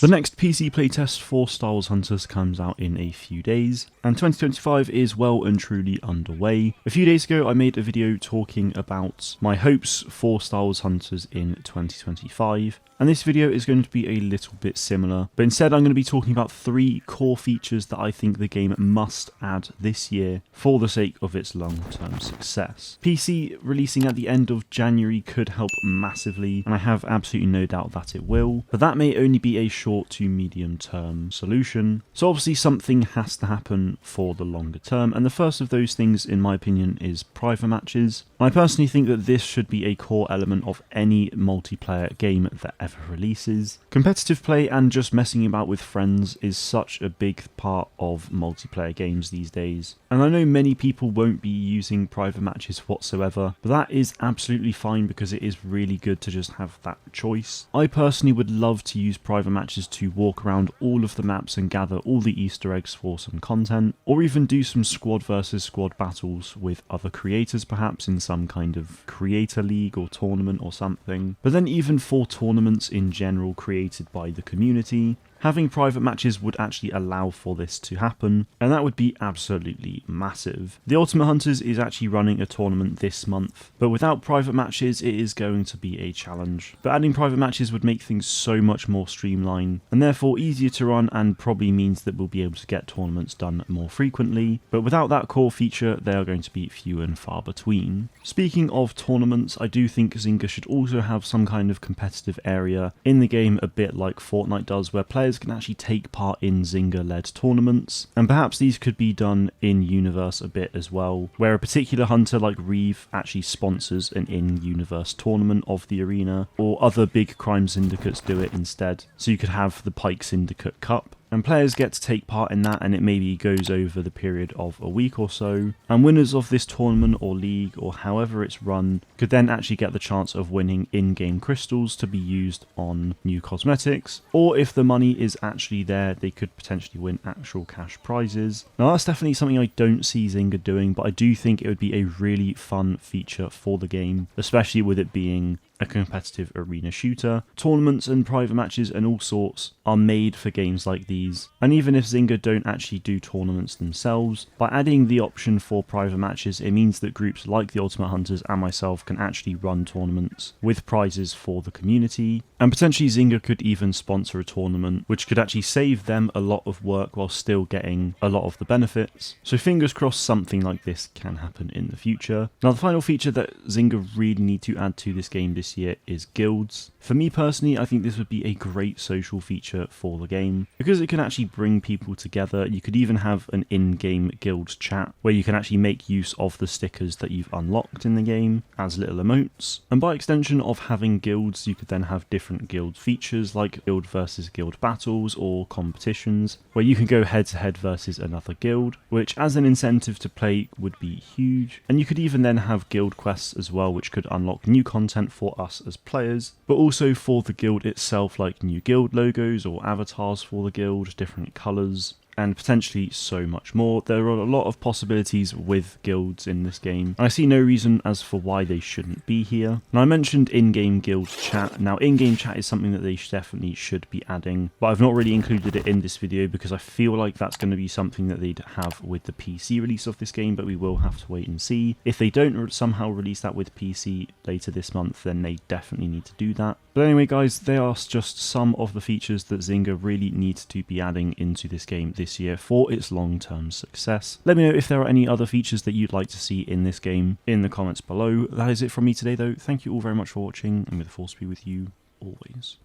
The next PC playtest for Star Wars Hunters comes out in a few days, and 2025 is well and truly underway. A few days ago I made a video talking about my hopes for Star Wars Hunters in 2025, and this video is going to be a little bit similar, but instead I'm going to be talking about 3 core features that I think the game must add this year for the sake of its long-term success. PC releasing at the end of January could help massively, and I have absolutely no doubt that it will, but that may only be a short to medium term solution. So obviously something has to happen for the longer term, and the first of those things in my opinion is private matches. I personally think that this should be a core element of any multiplayer game that ever releases. Competitive play and just messing about with friends is such a big part of multiplayer games these days, and I know many people won't be using private matches whatsoever, but that is absolutely fine because it is really good to just have that choice. I personally would love to use private matches to walk around all of the maps and gather all the Easter eggs for some content, or even do some squad versus squad battles with other creators, perhaps in some kind of creator league or tournament or something. But then even for tournaments in general created by the community, having private matches would actually allow for this to happen, and that would be absolutely massive. The Ultimate Hunters is actually running a tournament this month, but without private matches it is going to be a challenge. But adding private matches would make things so much more streamlined, and therefore easier to run, and probably means that we'll be able to get tournaments done more frequently. But without that core feature, they are going to be few and far between. Speaking of tournaments, I do think Zynga should also have some kind of competitive area in the game, a bit like Fortnite does, where players can actually take part in Zynga-led tournaments, and perhaps these could be done in-universe a bit as well, where a particular hunter like Reeve actually sponsors an in-universe tournament of the arena, or other big crime syndicates do it instead. So you could have the Pike Syndicate Cup, and players get to take part in that, and it maybe goes over the period of a week or so, and winners of this tournament or league or however it's run could then actually get the chance of winning in-game crystals to be used on new cosmetics, or if the money is actually there they could potentially win actual cash prizes. Now that's definitely something I don't see Zynga doing, but I do think it would be a really fun feature for the game, especially with it being a competitive arena shooter. Tournaments and private matches and all sorts are made for games like these, and even if Zynga don't actually do tournaments themselves, by adding the option for private matches it means that groups like the Ultimate Hunters and myself can actually run tournaments with prizes for the community, and potentially Zynga could even sponsor a tournament, which could actually save them a lot of work while still getting a lot of the benefits. So fingers crossed something like this can happen in the future. Now the final feature that Zynga really need to add to this game this year is guilds. For me personally, I think this would be a great social feature for the game, because it can actually bring people together. You could even have an in-game guild chat where you can actually make use of the stickers that you've unlocked in the game as little emotes, and by extension of having guilds you could then have different guild features like guild versus guild battles or competitions where you can go head to head versus another guild, which as an incentive to play would be huge. And you could even then have guild quests as well, which could unlock new content for us as players, but also for the guild itself, like new guild logos or avatars for the guild, different colours, and potentially so much more. There are a lot of possibilities with guilds in this game, and I see no reason as for why they shouldn't be here. Now I mentioned in-game guild chat. Now in-game chat is something that they definitely should be adding, but I've not really included it in this video because I feel like that's going to be something that they'd have with the PC release of this game, but we will have to wait and see. If they don't somehow release that with PC later this month, then they definitely need to do that. But anyway guys, they are just some of the features that Zynga really needs to be adding into this game this year for its long-term success. Let me know if there are any other features that you'd like to see in this game in the comments below. That is it from me today though. Thank you all very much for watching, and may the force be with you always.